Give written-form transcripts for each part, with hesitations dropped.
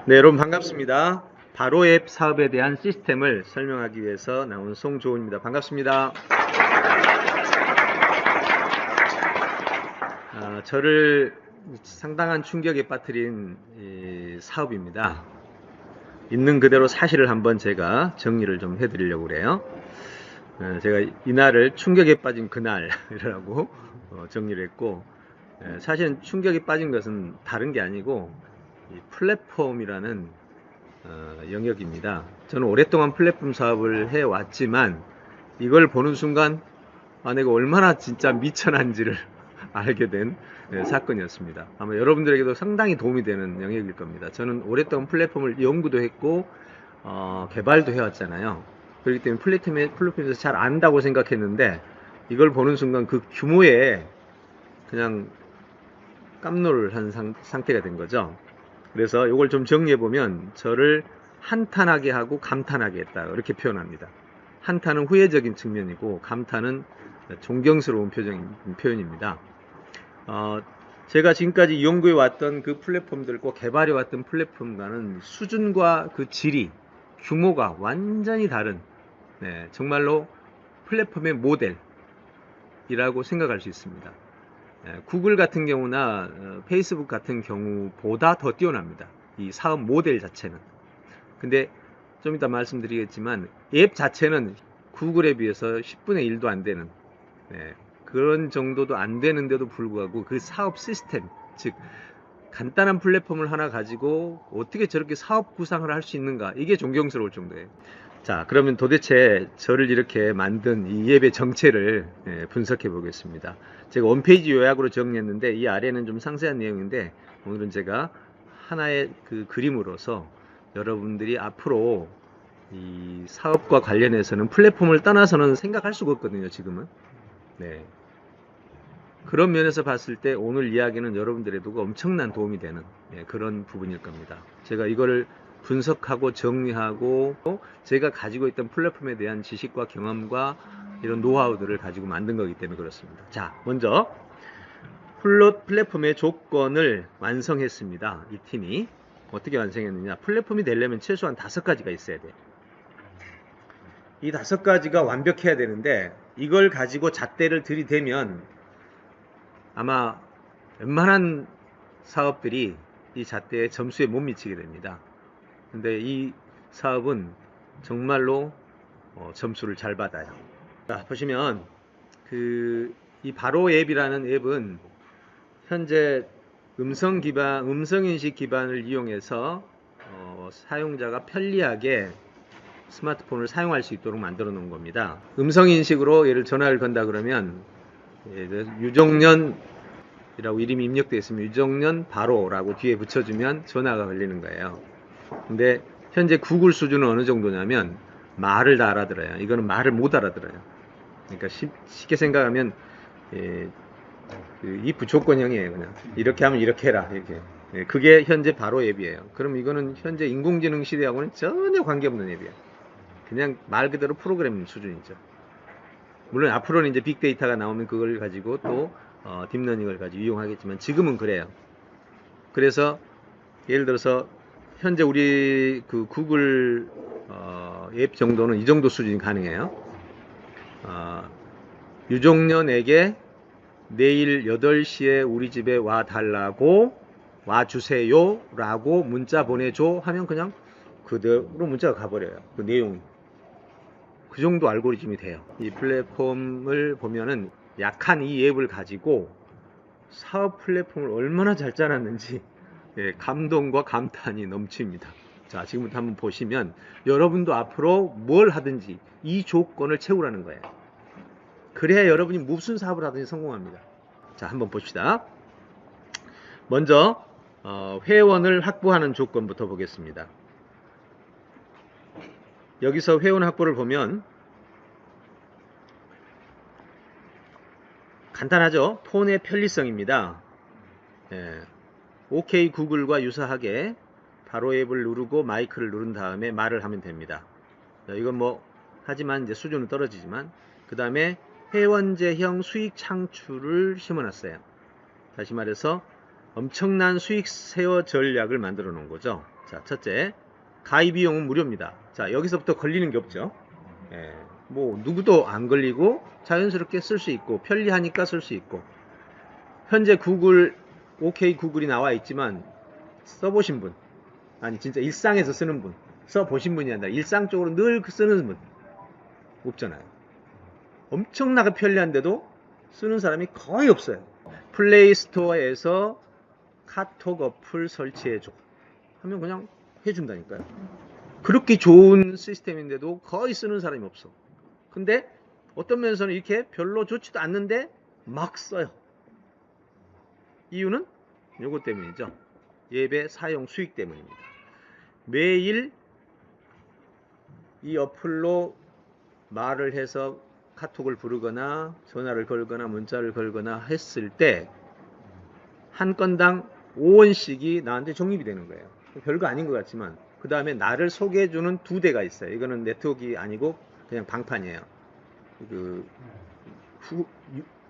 네, 여러분 반갑습니다. 바로앱 사업에 대한 시스템을 설명하기 위해서 나온 송조은입니다. 반갑습니다. 저를 상당한 충격에 빠뜨린 사업입니다. 있는 그대로 사실을 한번 제가 정리를 좀 해드리려고 그래요. 제가 이날을 충격에 빠진 그날이라고 정리를 했고, 사실은 충격에 빠진 것은 다른 게 아니고 이 플랫폼이라는 영역입니다. 저는 오랫동안 플랫폼 사업을 해왔지만 이걸 보는 순간 내가 얼마나 진짜 미천한지를 알게 된 사건이었습니다. 아마 여러분들에게도 상당히 도움이 되는 영역일 겁니다. 저는 오랫동안 플랫폼을 연구도 했고 개발도 해왔잖아요. 그렇기 때문에 플랫폼에서 잘 안다고 생각했는데 이걸 보는 순간 그 규모에 그냥 깜놀을 한 상태가 된 거죠. 그래서 이걸 좀 정리해보면 저를 한탄하게 하고 감탄하게 했다, 이렇게 표현합니다. 한탄은 후회적인 측면이고 감탄은 존경스러운 표현입니다. 제가 지금까지 연구해왔던 그 플랫폼들과 개발해왔던 플랫폼과는 수준과 그 질이, 규모가 완전히 다른, 정말로 플랫폼의 모델이라고 생각할 수 있습니다. 구글 같은 경우나 페이스북 같은 경우보다 더 뛰어납니다. 이 사업 모델 자체는. 근데 좀 이따 말씀드리겠지만 앱 자체는 구글에 비해서 10분의 1도 안 되는, 그런 정도도 안 되는데도 불구하고 그 사업 시스템, 즉 간단한 플랫폼을 하나 가지고 어떻게 저렇게 사업 구상을 할 수 있는가, 이게 존경스러울 정도예요. 자, 그러면 도대체 저를 이렇게 만든 이 앱의 정체를 분석해 보겠습니다. 제가 원페이지 요약으로 정리했는데 이 아래는 좀 상세한 내용인데 오늘은 제가 하나의 그 그림으로서 여러분들이 앞으로 이 사업과 관련해서는 플랫폼을 떠나서는 생각할 수가 없거든요, 지금은. 그런 면에서 봤을 때 오늘 이야기는 여러분들에도 엄청난 도움이 되는 그런 부분일 겁니다. 제가 이거를 분석하고 정리하고 제가 가지고 있던 플랫폼에 대한 지식과 경험과 이런 노하우들을 가지고 만든 거기 때문에 그렇습니다. 자, 먼저 플랫폼의 조건을 완성했습니다. 이 팀이 어떻게 완성했느냐, 플랫폼이 되려면 최소한 5가지가 있어야 돼요. 이 5가지가 완벽해야 되는데 이걸 가지고 잣대를 들이대면 아마 웬만한 사업들이 이 잣대의 점수에 못 미치게 됩니다. 근데 이 사업은 정말로 점수를 잘 받아요. 자, 보시면 이 바로앱이라는 앱은 현재 음성인식 기반을 이용해서 사용자가 편리하게 스마트폰을 사용할 수 있도록 만들어 놓은 겁니다. 음성인식으로 얘를 전화를 건다 그러면 유정년이라고 이름이 입력되어 있으면 유정년 바로라고 뒤에 붙여주면 전화가 걸리는 거예요. 근데 현재 구글 수준은 어느 정도냐면 말을 다 알아들어요. 이거는 말을 못 알아들어요. 그러니까 쉽게 생각하면 if 조건형이에요. 그냥 이렇게 하면 이렇게 해라, 이렇게. 그게 현재 바로 앱이에요. 그럼 이거는 현재 인공지능 시대하고는 전혀 관계없는 앱이에요. 그냥 말 그대로 프로그램 수준이죠. 물론 앞으로는 이제 빅데이터가 나오면 그걸 가지고 또 딥러닝을 가지고 이용하겠지만 지금은 그래요. 그래서 예를 들어서 현재 우리 그 구글 앱 정도는 이 정도 수준이 가능해요. 유종년에게 내일 8시에 우리 집에 와달라고, 와주세요 라고 문자 보내줘 하면 그냥 그대로 문자가 가버려요. 그 내용이. 그 정도 알고리즘이 돼요. 이 플랫폼을 보면은 약한 이 앱을 가지고 사업 플랫폼을 얼마나 잘 짜놨는지 감동과 감탄이 넘칩니다. 자, 지금부터 한번 보시면 여러분도 앞으로 뭘 하든지 이 조건을 채우라는 거예요. 그래야 여러분이 무슨 사업을 하든지 성공합니다. 자, 한번 봅시다. 먼저 회원을 확보하는 조건부터 보겠습니다. 여기서 회원 확보를 보면 간단하죠. 폰의 편리성입니다. OK 구글과 유사하게 바로 앱을 누르고 마이크를 누른 다음에 말을 하면 됩니다. 이건 뭐 하지만 이제 수준은 떨어지지만, 그 다음에 회원제형 수익 창출을 심어놨어요. 다시 말해서 엄청난 수익 세어 전략을 만들어 놓은 거죠. 자, 첫째, 가입 비용은 무료입니다. 자, 여기서부터 걸리는 게 없죠. 예, 뭐 누구도 안 걸리고 자연스럽게 쓸 수 있고 편리하니까 쓸 수 있고, 현재 구글, OK 구글이 나와 있지만 써보신 분, 아니 진짜 일상에서 쓰는 분, 써보신 분이 아니라 일상적으로 늘 쓰는 분 없잖아요. 엄청나게 편리한데도 쓰는 사람이 거의 없어요. 플레이 스토어에서 카톡 어플 설치해줘 하면 그냥 해준다니까요. 그렇게 좋은 시스템인데도 거의 쓰는 사람이 없어. 근데 어떤 면에서는 이렇게 별로 좋지도 않는데 막 써요. 이유는 요것 때문이죠. 예배 사용 수익 때문입니다. 매일 이 어플로 말을 해서 카톡을 부르거나 전화를 걸거나 문자를 걸거나 했을 때 한 건당 5원씩이 나한테 적립이 되는 거예요. 별거 아닌 것 같지만, 그 다음에 나를 소개해주는 2대가 있어요. 이거는 네트워크가 아니고 그냥 방판이에요. 그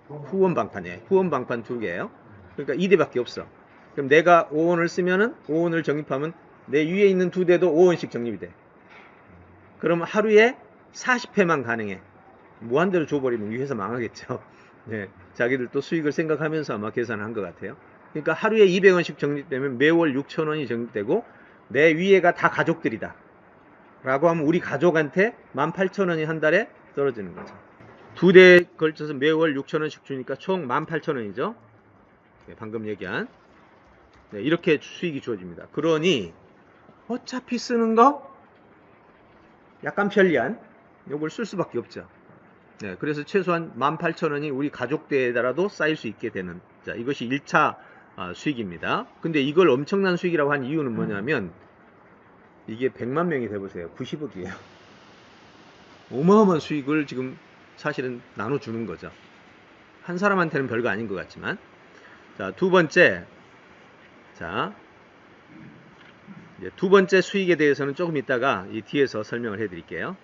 후원 방판이에요. 후원 방판 2개예요. 그러니까 2대밖에 없어. 그럼 내가 5원을 쓰면은 5원을 적립하면 내 위에 있는 2대도 5원씩 적립이 돼. 그럼 하루에 40회만 가능해. 무한대로 줘버리면 이 회사 망하겠죠. 네, 자기들도 수익을 생각하면서 아마 계산을 한 것 같아요. 그러니까 하루에 200원씩 적립되면 매월 6,000원이 적립되고 내 위에가 다 가족들이다 라고 하면 우리 가족한테 18,000원이 한 달에 떨어지는 거죠. 2대에 걸쳐서 매월 6,000원씩 주니까 총 18,000원이죠. 네, 방금 얘기한. 네, 이렇게 수익이 주어집니다. 그러니 어차피 쓰는 거 약간 편리한 요걸 쓸 수밖에 없죠. 네, 그래서 최소한 18,000원이 우리 가족대에다라도 쌓일 수 있게 되는, 자, 이것이 1차 수익입니다. 근데 이걸 엄청난 수익이라고 한 이유는 뭐냐면 이게 100만 명이 돼보세요. 90억이에요. 어마어마한 수익을 지금 사실은 나눠주는 거죠. 한 사람한테는 별거 아닌 것 같지만. 자, 두 번째, 자, 이제 두 번째 수익에 대해서는 조금 이따가 이 뒤에서 설명을 해드릴게요.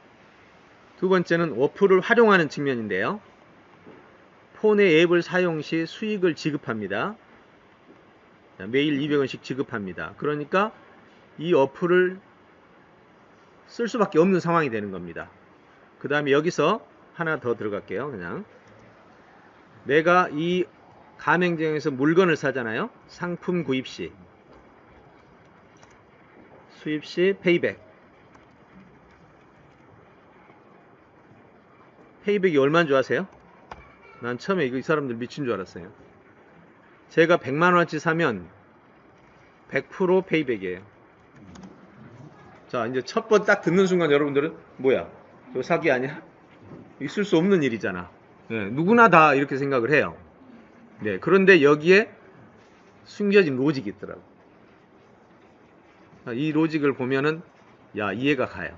두 번째는 어플을 활용하는 측면인데요. 폰의 앱을 사용 시 수익을 지급합니다. 매일 200원씩 지급합니다. 그러니까 이 어플을 쓸 수밖에 없는 상황이 되는 겁니다. 그 다음에 여기서 하나 더 들어갈게요. 그냥 내가 이 가맹점에서 물건을 사잖아요. 상품 구입 시, 수입 시 페이백. 페이백이 얼마인 줄 아세요? 난 처음에 이 사람들 미친 줄 알았어요. 제가 100만원어치 사면 100% 페이백이에요. 자, 이제 첫 번 딱 듣는 순간 여러분들은 뭐야? 저 사기 아니야? 있을 수 없는 일이잖아. 네, 누구나 다 이렇게 생각을 해요. 네, 그런데 여기에 숨겨진 로직이 있더라고. 이 로직을 보면은 야, 이해가 가요.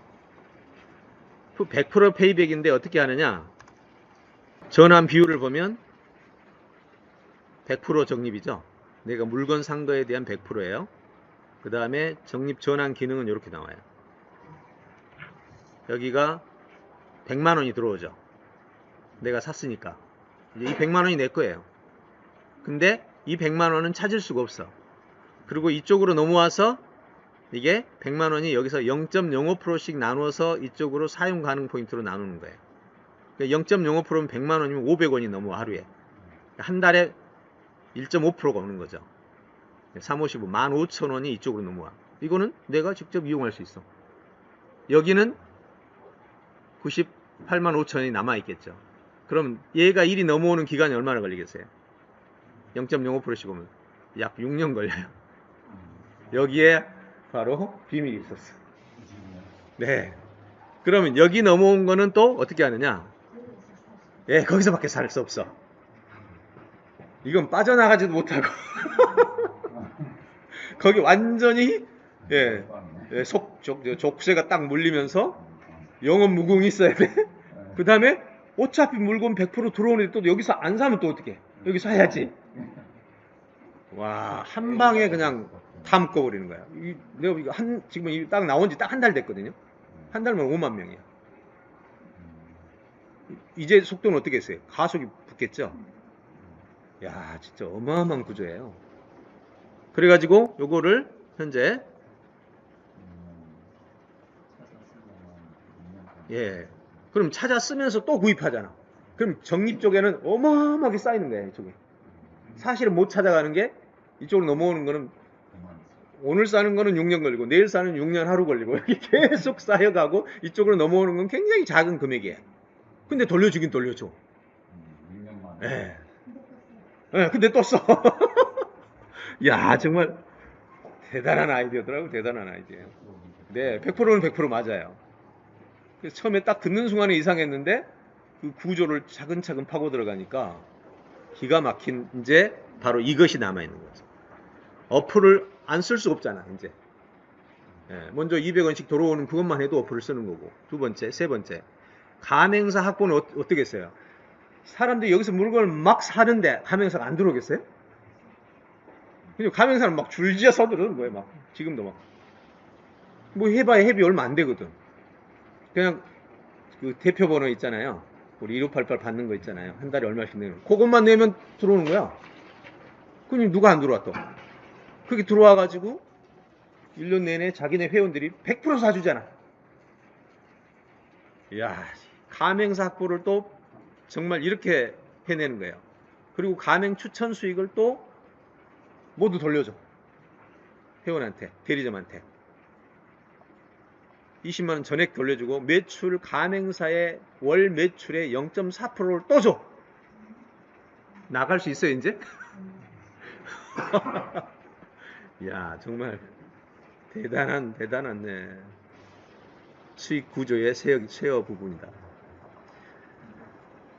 100% 페이백인데 어떻게 하느냐? 전환 비율을 보면 100% 적립이죠. 내가 물건 산 거에 대한 100%예요. 그 다음에 적립 전환 기능은 이렇게 나와요. 여기가 100만원이 들어오죠. 내가 샀으니까. 이제 이 100만원이 내 거예요. 근데 이 100만원은 찾을 수가 없어. 그리고 이쪽으로 넘어와서 이게 100만원이 여기서 0.05%씩 나눠서 이쪽으로 사용 가능 포인트로 나누는 거예요. 0.05%면 100만원이면 500원이 넘어 하루에. 한 달에 1.5%가 오는 거죠. 3, 5, 15, 15,000원이 이쪽으로 넘어와. 이거는 내가 직접 이용할 수 있어. 여기는 98만 5천원이 남아있겠죠. 그럼 얘가 일이 넘어오는 기간이 얼마나 걸리겠어요? 0.05%씩 오면 약 6년 걸려요. 여기에 바로 비밀이 있었어. 네. 그러면 여기 넘어온 거는 또 어떻게 하느냐? 예, 거기서밖에 살 수 없어. 이건 빠져나가지도 못하고 거기 완전히 족쇄가 딱 물리면서 영업 무궁이 있어야 돼. 그 다음에 어차피 물건 100% 들어오는데 또 여기서 안 사면 또 어떻게? 여기 사야지. 와, 한 방에 그냥 다 묶어버리는 거야. 내가 이거 지금 딱 나온 지 딱 한 달 됐거든요. 한 달만 5만 명이야. 이제 속도는 어떻게 했어요? 가속이 붙겠죠? 야, 진짜 어마어마한 구조예요. 그래가지고 요거를 현재 예, 그럼 찾아 쓰면서 또 구입하잖아. 그럼 적립 쪽에는 어마어마하게 쌓이는 거야, 이쪽에. 사실은 못 찾아가는 게 이쪽으로 넘어오는 거는 오늘 사는 거는 6년 걸리고 내일 사는 6년 하루 걸리고 이렇게 계속 쌓여가고 이쪽으로 넘어오는 건 굉장히 작은 금액이에요. 근데 돌려주긴 돌려줘. 6년만. 예. 예, 근데 또 써. 야, 정말 대단한 아이디어더라고, 대단한 아이디어. 네, 100%는 100% 맞아요. 그래서 처음에 딱 듣는 순간에 이상했는데 그 구조를 차근차근 파고 들어가니까 기가 막힌 이제 바로 이것이 남아있는 거죠. 어플을 안 쓸 수 없잖아, 이제. 예, 먼저 200원씩 들어오는 그것만 해도 어플을 쓰는 거고. 두 번째, 세 번째. 가맹사 확보는 어떻게 했어요? 사람들이 여기서 물건을 막 사는데 가맹사가 안 들어오겠어요? 그냥 가맹사는 막 줄지어 서두르는 거예요, 막. 지금도 막. 뭐 해봐야 회비 얼마 안 되거든. 그냥 그 대표 번호 있잖아요. 우리 1588 받는 거 있잖아요. 한 달에 얼마씩 내는 거. 그것만 내면 들어오는 거야. 그럼 누가 안 들어와 또? 그게 들어와가지고 1년 내내 자기네 회원들이 100% 사주잖아. 이야, 가맹사 확보를 또 정말 이렇게 해내는 거예요. 그리고 가맹 추천 수익을 또 모두 돌려줘. 회원한테, 대리점한테. 20만원 전액 돌려주고 매출 가맹사의 월 매출의 0.4%를 또 줘. 나갈 수 있어요 이제? 이야, 정말 대단한 네. 수익 구조의 쇠어 부분이다.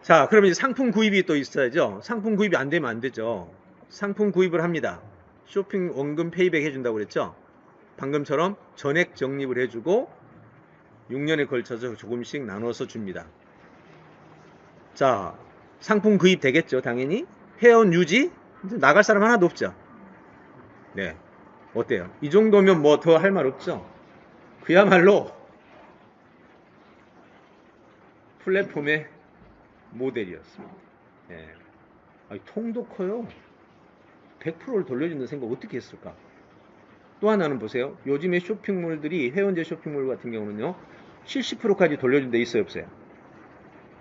자, 그러면 이제 상품 구입이 또 있어야죠. 상품 구입이 안 되면 안 되죠. 상품 구입을 합니다. 쇼핑 원금 페이백 해준다고 그랬죠. 방금처럼 전액 적립을 해주고 6년에 걸쳐서 조금씩 나눠서 줍니다. 자, 상품 구입 되겠죠, 당연히. 회원 유지? 나갈 사람 하나도 없죠. 네, 어때요? 이 정도면 뭐 더 할 말 없죠. 그야말로 플랫폼의 모델이었습니다. 네. 아니, 통도 커요. 100%를 돌려준다는 생각 어떻게 했을까? 또 하나는 보세요. 요즘에 쇼핑몰들이, 회원제 쇼핑몰 같은 경우는요, 70%까지 돌려준 데 있어요, 없어요?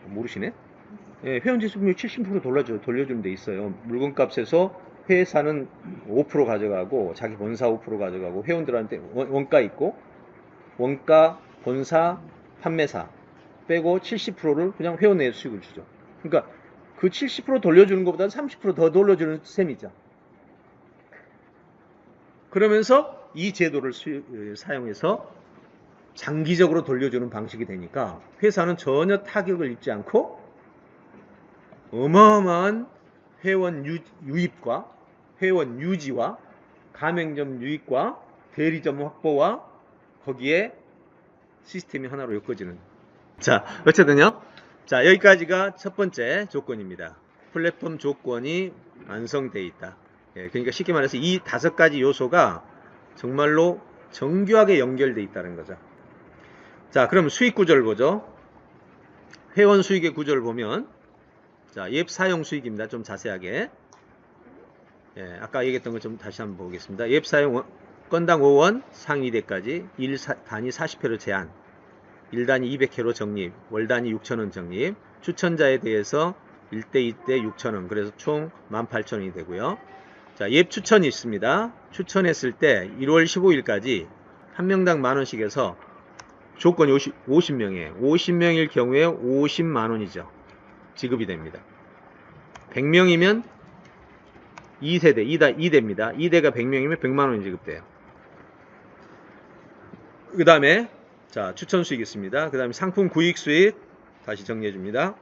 모르시네? 예, 회원제 쇼핑몰 70% 돌려주는 데 있어요. 물건값에서 회사는 5% 가져가고, 자기 본사 5% 가져가고, 회원들한테 원가 있고, 원가, 본사, 판매사 빼고 70%를 그냥 회원 내 수익을 주죠. 그러니까 그 70% 돌려주는 것보다는 30% 더 돌려주는 셈이죠. 그러면서 이 제도를 사용해서 장기적으로 돌려주는 방식이 되니까 회사는 전혀 타격을 입지 않고 어마어마한 회원 유입과 회원 유지와 가맹점 유입과 대리점 확보와 거기에 시스템이 하나로 엮어지는. 자, 어쨌든요. 자, 여기까지가 첫 번째 조건입니다. 플랫폼 조건이 완성되어 있다. 예, 그러니까 쉽게 말해서 이 5가지 요소가 정말로 정교하게 연결되어 있다는 거죠. 자, 그럼 수익 구조를 보죠. 회원 수익의 구조를 보면, 자, 앱 사용 수익입니다. 좀 자세하게. 예, 아까 얘기했던 걸 좀 다시 한번 보겠습니다. 앱 사용 건당 5원, 상위 대까지 1단위 40회로 제한, 1단위 200회로 적립, 월단위 6,000원 적립, 추천자에 대해서 1대 2대 6,000원, 그래서 총 18,000원이 되고요. 자, 앱 추천이 있습니다. 추천했을 때 1월 15일까지 한 명당 만원씩 해서 조건이 50명이에요. 50명일 경우에 50만원이죠. 지급이 됩니다. 100명이면 2세대, 2대입니다. 2대가 100명이면 100만원이 지급돼요. 그 다음에, 자, 추천 수익 있습니다. 그 다음에 상품 구입 수익, 다시 정리해 줍니다.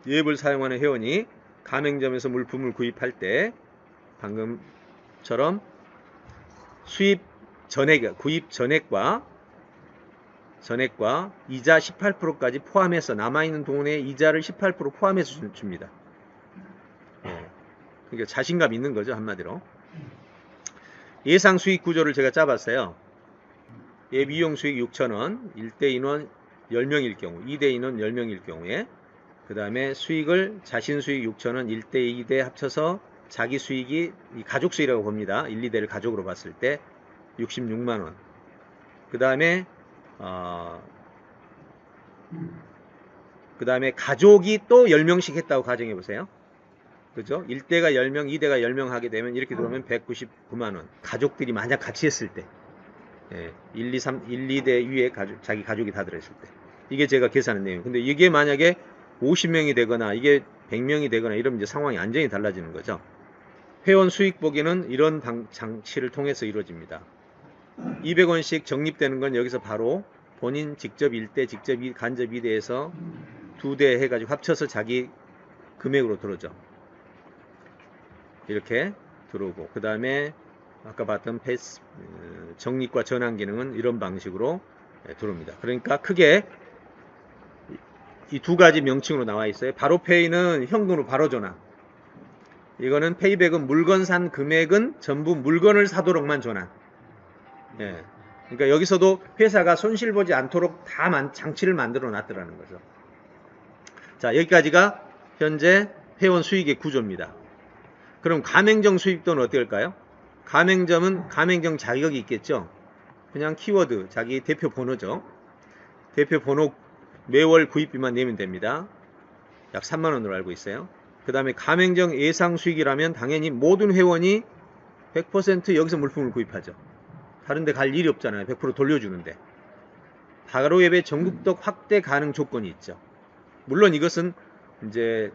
앱을 사용하는 회원이 가맹점에서 물품을 구입할 때, 방금처럼 구입 전액과 이자 18%까지 포함해서 남아있는 돈의 이자를 18% 포함해서 줍니다. 예. 그러니까 자신감 있는 거죠, 한마디로. 예상 수익 구조를 제가 짜봤어요. 앱 이용 수익 6,000원, 1대 인원 10명일 경우, 2대 인원 10명일 경우에, 그 다음에 수익을 자신 수익 6,000원, 1대 2대 합쳐서 자기 수익이 이 가족 수익이라고 봅니다. 1, 2대를 가족으로 봤을 때 66만원. 그 다음에 가족이 또 10명씩 했다고 가정해 보세요. 그죠? 1대가 10명, 2대가 10명 하게 되면 이렇게 들어오면 199만원. 가족들이 만약 같이 했을 때. 1, 2, 3, 1, 2대 위에 자기 가족이 다 들어있을 때. 이게 제가 계산한 내용. 근데 이게 만약에 50명이 되거나 이게 100명이 되거나 이러면 이제 상황이 완전히 달라지는 거죠. 회원 수익 보기는 이런 장치를 통해서 이루어집니다. 200원씩 적립되는 건 여기서 바로 본인 직접 1대, 직접 간접 2대에서 2대 해가지고 합쳐서 자기 금액으로 들어오죠. 이렇게 들어오고, 그 다음에 아까 봤던 적립과 전환 기능은 이런 방식으로 들어옵니다. 그러니까 크게 이 두 가지 명칭으로 나와 있어요. 바로페이는 현금으로 바로 전환. 이거는 페이백은 물건 산 금액은 전부 물건을 사도록만 전환. 그러니까 여기서도 회사가 손실 보지 않도록 다 장치를 만들어 놨더라는 거죠. 자, 여기까지가 현재 회원 수익의 구조입니다. 그럼 가맹점 수익도는 어떻게 할까요? 가맹점은 가맹점 자격이 있겠죠. 그냥 키워드, 자기 대표 번호죠. 대표 번호 매월 구입비만 내면 됩니다. 약 3만원으로 알고 있어요. 그 다음에 가맹점 예상 수익이라면 당연히 모든 회원이 100% 여기서 물품을 구입하죠. 다른 데 갈 일이 없잖아요. 100% 돌려주는데. 바로앱의 전국적 확대 가능 조건이 있죠. 물론 이것은 이제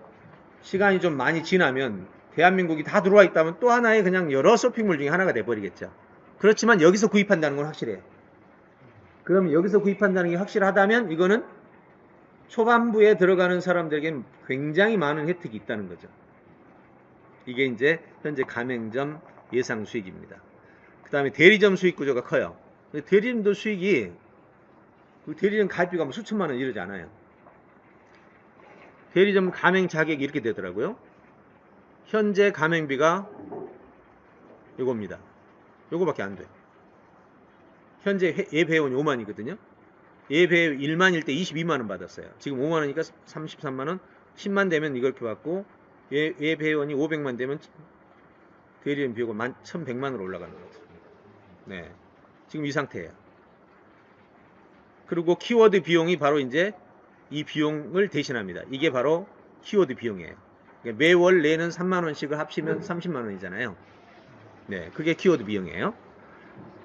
시간이 좀 많이 지나면 대한민국이 다 들어와 있다면 또 하나의 그냥 여러 쇼핑몰 중에 하나가 돼버리겠죠. 그렇지만 여기서 구입한다는 건 확실해요. 그럼 여기서 구입한다는 게 확실하다면 이거는 초반부에 들어가는 사람들에게는 굉장히 많은 혜택이 있다는 거죠. 이게 이제 현재 가맹점 예상 수익입니다. 그 다음에 대리점 수익 구조가 커요. 대리점도 수익이, 대리점 가입비가 뭐 수천만 원 이러지 않아요. 대리점 가맹 자격이 이렇게 되더라고요. 현재 가맹비가 요겁니다. 요거밖에 안 돼요. 현재 예배회원이 5만이거든요. 예배 1만일 때 22만원 받았어요. 지금 5만원이니까 33만원, 10만 되면 이렇게 받고, 예배회원이 500만 되면 대리점 비용이 1100만원으로 올라가는 거죠. 네. 지금 이 상태예요. 그리고 키워드 비용이 바로 이제 이 비용을 대신합니다. 이게 바로 키워드 비용이에요. 그러니까 매월 내는 3만원씩을 합치면 30만원이잖아요. 네. 그게 키워드 비용이에요.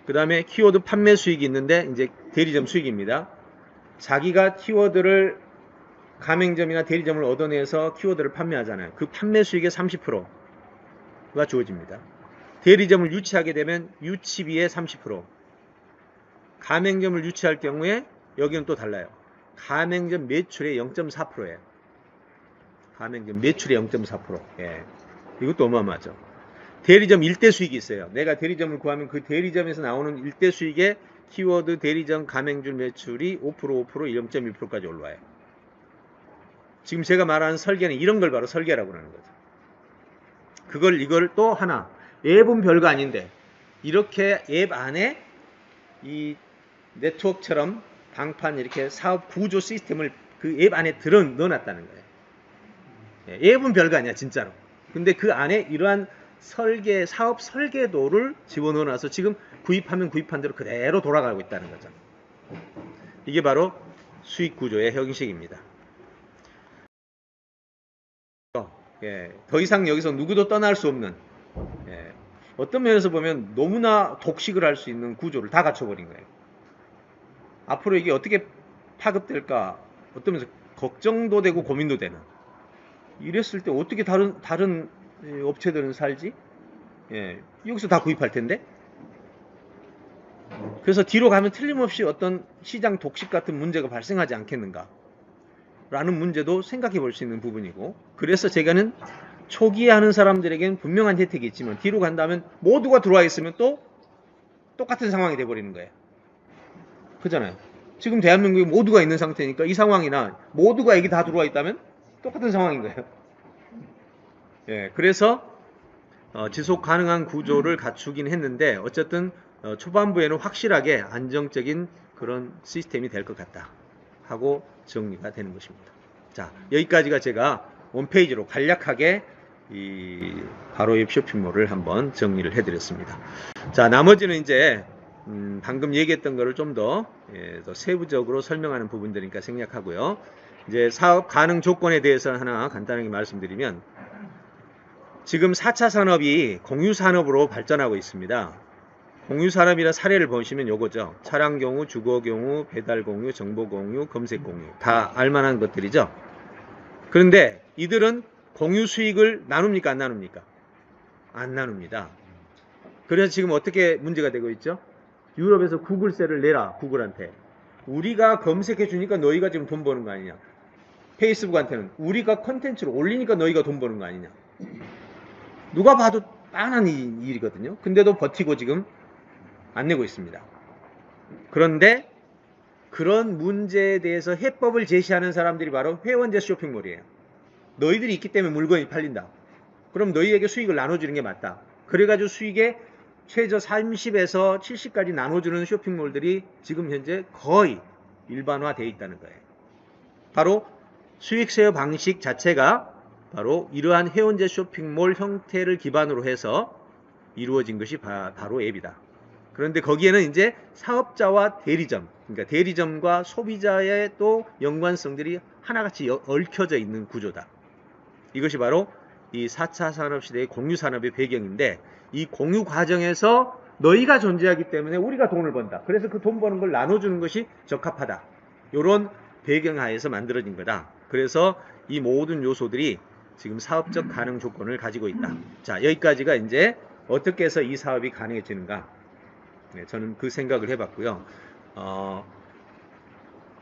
그 다음에 키워드 판매 수익이 있는데 이제 대리점 수익입니다. 자기가 키워드를 가맹점이나 대리점을 얻어내서 키워드를 판매하잖아요. 그 판매 수익의 30%가 주어집니다. 대리점을 유치하게 되면 유치비의 30%. 가맹점을 유치할 경우에 여기는 또 달라요. 가맹점 매출의 0.4%예요. 가맹점 매출의 0.4%. 예. 이것도 어마어마하죠. 대리점 일대 수익이 있어요. 내가 대리점을 구하면 그 대리점에서 나오는 일대 수익에 키워드 대리점 가맹점 매출이 5%, 0.1%까지 올라와요. 지금 제가 말하는 설계는 이런 걸 바로 설계라고 하는 거죠. 이걸 또 하나, 앱은 별거 아닌데 이렇게 앱 안에 이 네트워크처럼 방판 이렇게 사업 구조 시스템을 그 앱 안에 넣어놨다는 거예요. 앱은 별거 아니야 진짜로. 근데 그 안에 이러한 사업 설계도를 집어넣어놔서 지금 구입하면 구입한 대로 그대로 돌아가고 있다는 거죠. 이게 바로 수익 구조의 형식입니다. 더 이상 여기서 누구도 떠날 수 없는, 어떤 면에서 보면 너무나 독식을 할 수 있는 구조를 다 갖춰버린 거예요. 앞으로 이게 어떻게 파급될까 어떤 면에서 걱정도 되고 고민도 되는, 이랬을 때 어떻게 다른 업체들은 살지? 여기서 다 구입할 텐데? 그래서 뒤로 가면 틀림없이 어떤 시장 독식 같은 문제가 발생하지 않겠는가? 라는 문제도 생각해 볼 수 있는 부분이고, 그래서 제가는 초기에 하는 사람들에게는 분명한 혜택이 있지만 뒤로 간다면 모두가 들어와 있으면 또 똑같은 상황이 돼버리는 거예요. 그잖아요. 지금 대한민국에 모두가 있는 상태니까 이 상황이나 모두가 여기 다 들어와 있다면 똑같은 상황인 거예요. 그래서 지속 가능한 구조를 갖추긴 했는데 어쨌든 초반부에는 확실하게 안정적인 그런 시스템이 될 것 같다 하고 정리가 되는 것입니다. 자, 여기까지가 제가 홈페이지로 간략하게 이 바로 옆 쇼핑몰을 한번 정리를 해드렸습니다. 자, 나머지는 이제 방금 얘기했던 거를 좀 더 세부적으로 설명하는 부분들이니까 생략하고요. 이제 사업 가능 조건에 대해서 하나 간단하게 말씀드리면, 지금 4차 산업이 공유산업으로 발전하고 있습니다. 공유산업이라 사례를 보시면 요거죠. 차량 공유, 주거 공유, 배달 공유, 정보 공유, 검색 공유. 다 알만한 것들이죠. 그런데 이들은 공유 수익을 나눕니까? 안 나눕니까? 안 나눕니다. 그래서 지금 어떻게 문제가 되고 있죠? 유럽에서 구글세를 내라, 구글한테. 우리가 검색해 주니까 너희가 지금 돈 버는 거 아니냐. 페이스북한테는 우리가 컨텐츠를 올리니까 너희가 돈 버는 거 아니냐. 누가 봐도 뻔한 일이거든요. 근데도 버티고 지금 안 내고 있습니다. 그런데 그런 문제에 대해서 해법을 제시하는 사람들이 바로 회원제 쇼핑몰이에요. 너희들이 있기 때문에 물건이 팔린다. 그럼 너희에게 수익을 나눠주는 게 맞다. 그래가지고 수익의 최저 30에서 70까지 나눠주는 쇼핑몰들이 지금 현재 거의 일반화되어 있다는 거예요. 바로 수익 쉐어 방식 자체가 바로 이러한 회원제 쇼핑몰 형태를 기반으로 해서 이루어진 것이 바로 앱이다. 그런데 거기에는 이제 사업자와 대리점, 그러니까 대리점과 소비자의 또 연관성들이 하나같이 얽혀져 있는 구조다. 이것이 바로 이 4차 산업시대의 공유산업의 배경인데, 이 공유 과정에서 너희가 존재하기 때문에 우리가 돈을 번다. 그래서 그 돈 버는 걸 나눠주는 것이 적합하다. 이런 배경하에서 만들어진 거다. 그래서 이 모든 요소들이 지금 사업적 가능 조건을 가지고 있다. 자, 여기까지가 이제 어떻게 해서 이 사업이 가능해지는가. 네, 저는 그 생각을 해봤고요.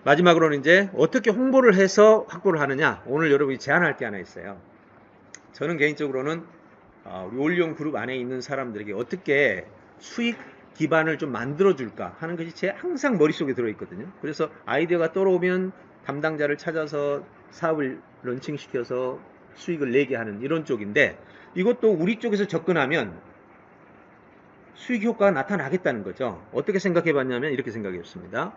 마지막으로는 이제 어떻게 홍보를 해서 확보를 하느냐. 오늘 여러분이 제안할 게 하나 있어요. 저는 개인적으로는 우리 올리온 그룹 안에 있는 사람들에게 어떻게 수익 기반을 좀 만들어줄까 하는 것이 제 항상 머릿속에 들어있거든요. 그래서 아이디어가 떠오르면 담당자를 찾아서 사업을 런칭시켜서 수익을 내게 하는 이런 쪽인데, 이것도 우리 쪽에서 접근하면 수익 효과가 나타나겠다는 거죠. 어떻게 생각해 봤냐면 이렇게 생각해 봤습니다.